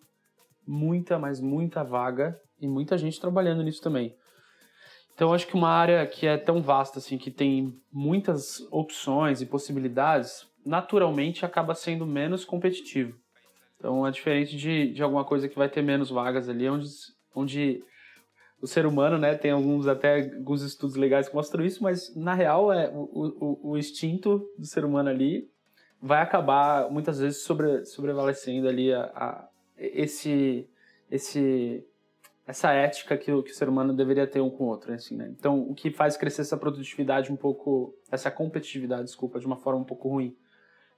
mas muita vaga e muita gente trabalhando nisso também. Então, acho que uma área que é tão vasta, assim, que tem muitas opções e possibilidades, naturalmente acaba sendo menos competitivo. Então, é diferente de alguma coisa que vai ter menos vagas ali, onde o ser humano, né, tem alguns estudos legais que mostram isso, mas, na real, o instinto do ser humano ali vai acabar, muitas vezes, sobrevalecendo ali essa ética que o ser humano deveria ter um com o outro, assim, né? Então, o que faz crescer essa produtividade essa competitividade, desculpa, de uma forma um pouco ruim.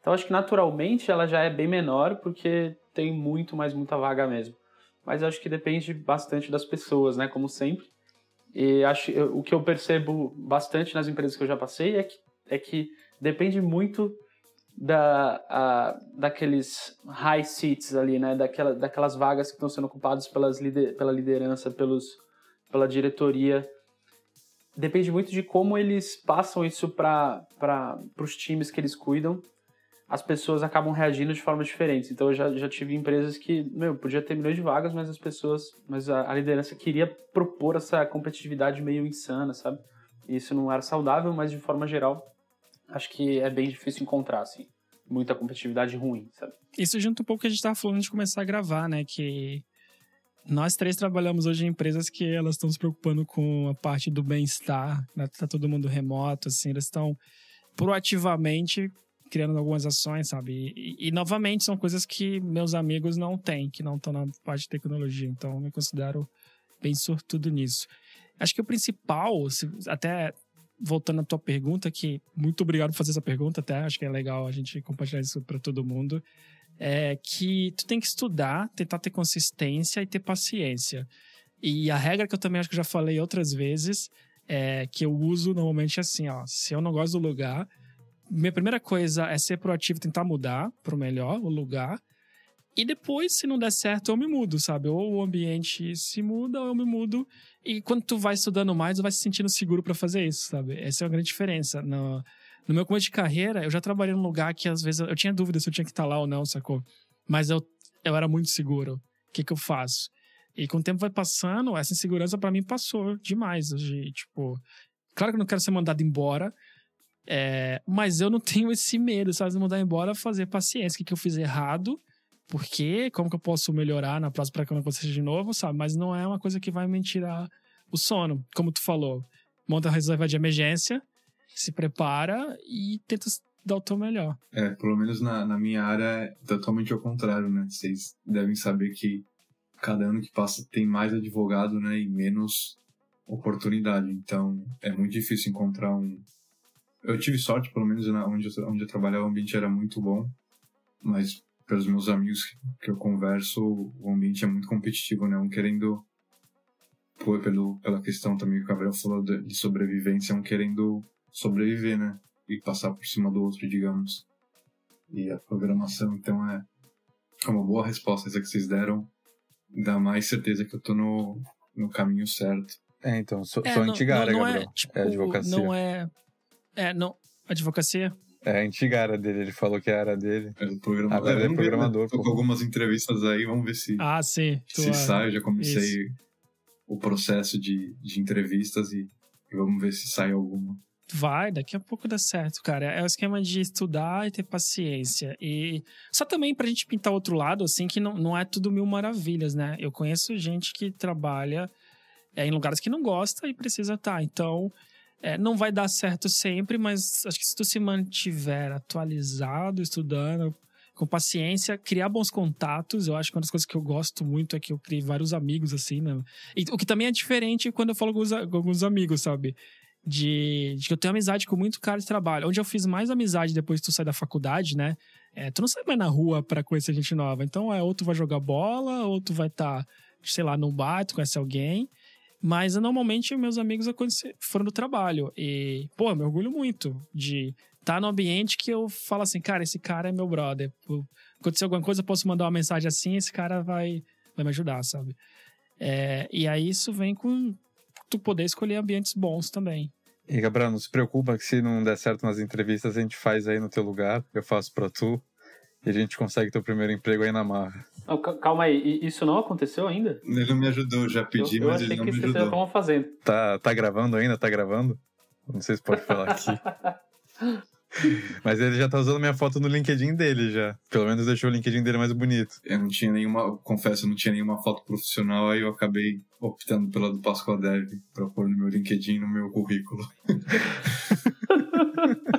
Então, acho que naturalmente ela já é bem menor, porque tem muita vaga mesmo. Mas acho que depende bastante das pessoas, né? Como sempre. E o que eu percebo bastante nas empresas que eu já passei é que depende muito daqueles high seats ali, né? Daquelas vagas que estão sendo ocupadas pela liderança, pela diretoria. Depende muito de como eles passam isso para os times que eles cuidam. As pessoas acabam reagindo de formas diferentes. Então, eu já tive empresas que, podia ter milhões de vagas, mas a liderança queria propor essa competitividade meio insana, sabe? E isso não era saudável, mas de forma geral, acho que é bem difícil encontrar, assim, muita competitividade ruim, sabe? Isso junto um pouco que a gente tava falando de começar a gravar, né? Que nós três trabalhamos hoje em empresas que elas estão se preocupando com a parte do bem-estar, né? Tá todo mundo remoto, assim, eles estão proativamente criando algumas ações, sabe? E novamente, são coisas que meus amigos não têm, que não estão na parte de tecnologia. Então, eu me considero bem sortudo nisso. Acho que o principal, até voltando à tua pergunta, que muito obrigado por fazer essa pergunta, até acho que é legal a gente compartilhar isso para todo mundo, é que tu tem que estudar, tentar ter consistência e ter paciência. E a regra que eu também acho que eu já falei outras vezes, que eu uso normalmente assim, ó, se eu não gosto do lugar, minha primeira coisa é ser proativo, tentar mudar pro melhor o lugar. E depois, se não der certo, eu me mudo, sabe? Ou o ambiente se muda, ou eu me mudo. E quando tu vai estudando mais, tu vai se sentindo seguro pra fazer isso, sabe? Essa é uma grande diferença. No meu começo de carreira, eu já trabalhei num lugar que às vezes eu tinha dúvida se eu tinha que estar lá ou não, sacou? Mas eu era muito seguro. O que eu faço? E com o tempo vai passando, essa insegurança pra mim passou demais. Tipo, claro que eu não quero ser mandado embora, mas eu não tenho esse medo, sabe? De mandar embora, fazer paciência. O que eu fiz errado? Por quê? Como que eu posso melhorar na próxima para que não aconteça de novo, sabe? Mas não é uma coisa que vai me tirar o sono. Como tu falou, monta a reserva de emergência, se prepara e tenta dar o teu melhor. Pelo menos na minha área é totalmente ao contrário, né? Vocês devem saber que cada ano que passa tem mais advogado, né? E menos oportunidade. Então, é muito difícil encontrar Eu tive sorte, pelo menos onde eu trabalhava, o ambiente era muito bom, mas pelos meus amigos que eu converso, o ambiente é muito competitivo, né? Um querendo, pela questão também que o Gabriel falou de sobrevivência, um querendo sobreviver, né? E passar por cima do outro, digamos. E a programação, então, é uma boa resposta essa que vocês deram. Dá mais certeza que eu tô no caminho certo. Então, sou antiga área, Gabriel. Advocacia. Não, advocacia? É a antiga área dele, ele falou que é a área dele. Agora ele é programador. Tô com algumas entrevistas aí, vamos ver se sim, se sai. Eu já comecei o processo de entrevistas e vamos ver se sai alguma. Vai, daqui a pouco dá certo, cara. É o esquema de estudar e ter paciência. E só também pra gente pintar outro lado, assim, que não é tudo mil maravilhas, né? Eu conheço gente que trabalha em lugares que não gosta e precisa estar. Então, não vai dar certo sempre, mas acho que se tu se mantiver atualizado, estudando, com paciência, criar bons contatos, eu acho que uma das coisas que eu gosto muito é que eu criei vários amigos, assim, né? E o que também é diferente quando eu falo com alguns amigos, sabe? De que eu tenho amizade com muito cara de trabalho. Onde eu fiz mais amizade depois que tu sai da faculdade, né? Tu não sai mais na rua pra conhecer gente nova. Então, ou tu vai jogar bola, ou tu vai estar, sei lá, num bar, tu conhece alguém. Mas, normalmente, meus amigos foram do trabalho. E, eu me orgulho muito de estar no ambiente que eu falo assim, cara, esse cara é meu brother. Acontecer alguma coisa, eu posso mandar uma mensagem assim, esse cara vai me ajudar, sabe? E aí, isso vem com tu poder escolher ambientes bons também. E, Gabriel, não se preocupa que se não der certo nas entrevistas, a gente faz aí no teu lugar, eu faço pra tu, e a gente consegue teu primeiro emprego aí na marra. Calma aí, isso não aconteceu ainda? Ele não me ajudou, já pedi, mas ele não me ajudou. Eu achei que vocês já estavam fazendo. Tá gravando ainda? Tá gravando? Não sei se pode falar aqui. Mas ele já tá usando minha foto no LinkedIn dele já. Pelo menos deixou o LinkedIn dele mais bonito. Eu não tinha confesso, eu não tinha nenhuma foto profissional, aí eu acabei optando pela do Pasqua Dev pra pôr no meu LinkedIn, no meu currículo.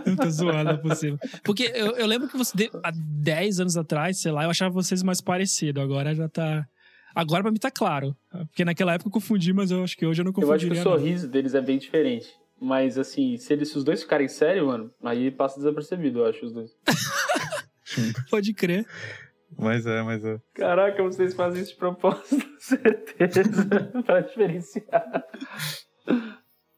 Eu tô zoando, é possível. Porque eu lembro que você, há 10 anos atrás, sei lá, eu achava vocês mais parecidos. Agora já tá... Agora pra mim tá claro. Porque naquela época eu confundi, mas eu acho que hoje eu não confundiria. Eu acho que o sorriso deles é bem diferente. Mas, assim, se os dois ficarem sérios, mano, aí passa desapercebido, eu acho, os dois. Pode crer. Mas é. Caraca, vocês fazem isso de propósito, certeza, pra diferenciar.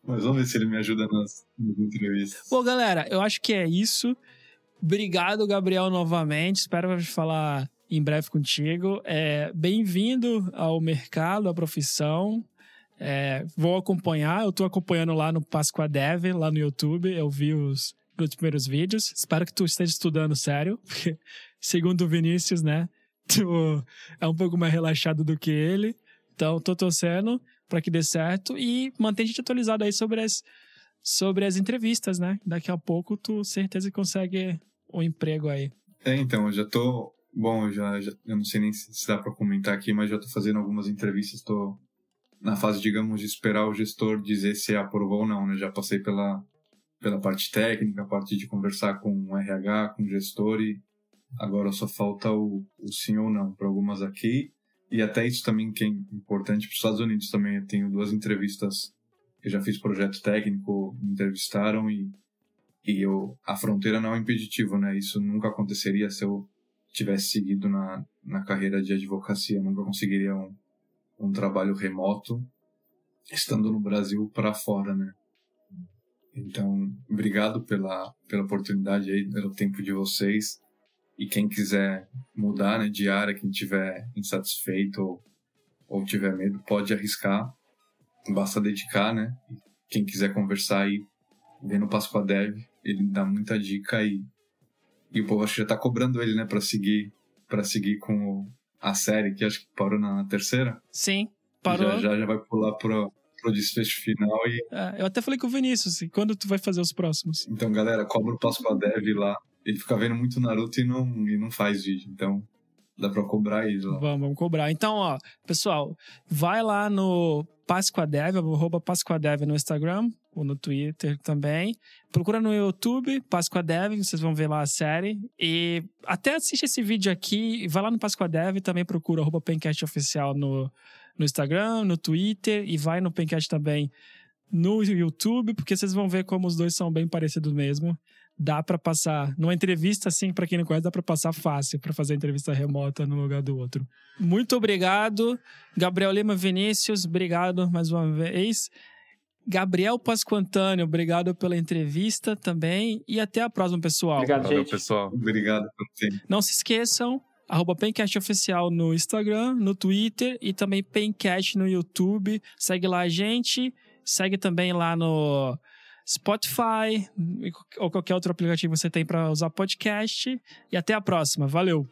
Mas vamos ver se ele me ajuda nas entrevistas. Bom, galera, eu acho que é isso. Obrigado, Gabriel, novamente. Espero falar em breve contigo. Bem-vindo ao mercado, à profissão. Vou acompanhar, eu tô acompanhando lá no Pasqua Dev, lá no YouTube, eu vi os primeiros vídeos, espero que tu esteja estudando sério, porque segundo o Vinícius, né, tu é um pouco mais relaxado do que ele, então tô torcendo pra que dê certo e mantém a gente atualizado aí sobre as entrevistas, né, daqui a pouco tu certeza consegue um emprego aí. Então, eu já tô, bom, eu não sei nem se dá pra comentar aqui, mas já tô fazendo algumas entrevistas, tô na fase, digamos, de esperar o gestor dizer se aprovou ou não, né? Já passei pela parte técnica, a parte de conversar com o RH, com o gestor, e agora só falta o sim ou não para algumas aqui. E até isso também que é importante para os Estados Unidos também. Eu tenho 2 entrevistas, eu já fiz projeto técnico, me entrevistaram e a fronteira não é impeditivo, né? Isso nunca aconteceria se eu tivesse seguido na carreira de advocacia, eu nunca conseguiria um trabalho remoto estando no Brasil para fora, né? Então, obrigado pela oportunidade aí, pelo tempo de vocês, e quem quiser mudar, né, de área, quem tiver insatisfeito ou tiver medo, pode arriscar, basta dedicar, né? E quem quiser conversar aí, vem no Pasqua Dev, ele dá muita dica e o povo acho que já tá cobrando ele, né, para seguir com a série, que acho que parou na 3ª. Sim, parou. Já vai pular pro desfecho final e... eu até falei com o Vinícius, quando tu vai fazer os próximos? Então, galera, cobra o Pasqua Dev lá. Ele fica vendo muito Naruto e não faz vídeo, então dá pra cobrar ele lá. Vamos cobrar. Então, ó, pessoal, vai lá no Pasqua Dev, @Pasqua Dev no Instagram ou no Twitter também. Procura no YouTube, Pasqua Dev, vocês vão ver lá a série. E até assiste esse vídeo aqui, vai lá no Pasqua Dev, também procura @Pencast Oficial no Instagram, no Twitter, e vai no Pencast também no YouTube, porque vocês vão ver como os dois são bem parecidos mesmo. Dá pra passar, numa entrevista assim, pra quem não conhece, dá pra passar fácil pra fazer entrevista remota no lugar do outro. Muito obrigado, Gabriel Lima, Vinícius, obrigado mais uma vez. Gabriel Pasquantânio, obrigado pela entrevista também, e até a próxima, pessoal. Obrigado, gente. Pessoal. Obrigado por ter. Não se esqueçam, @Pencast Oficial no Instagram, no Twitter e também Pencast no YouTube. Segue lá a gente, segue também lá no Spotify ou qualquer outro aplicativo que você tem para usar podcast. E até a próxima. Valeu!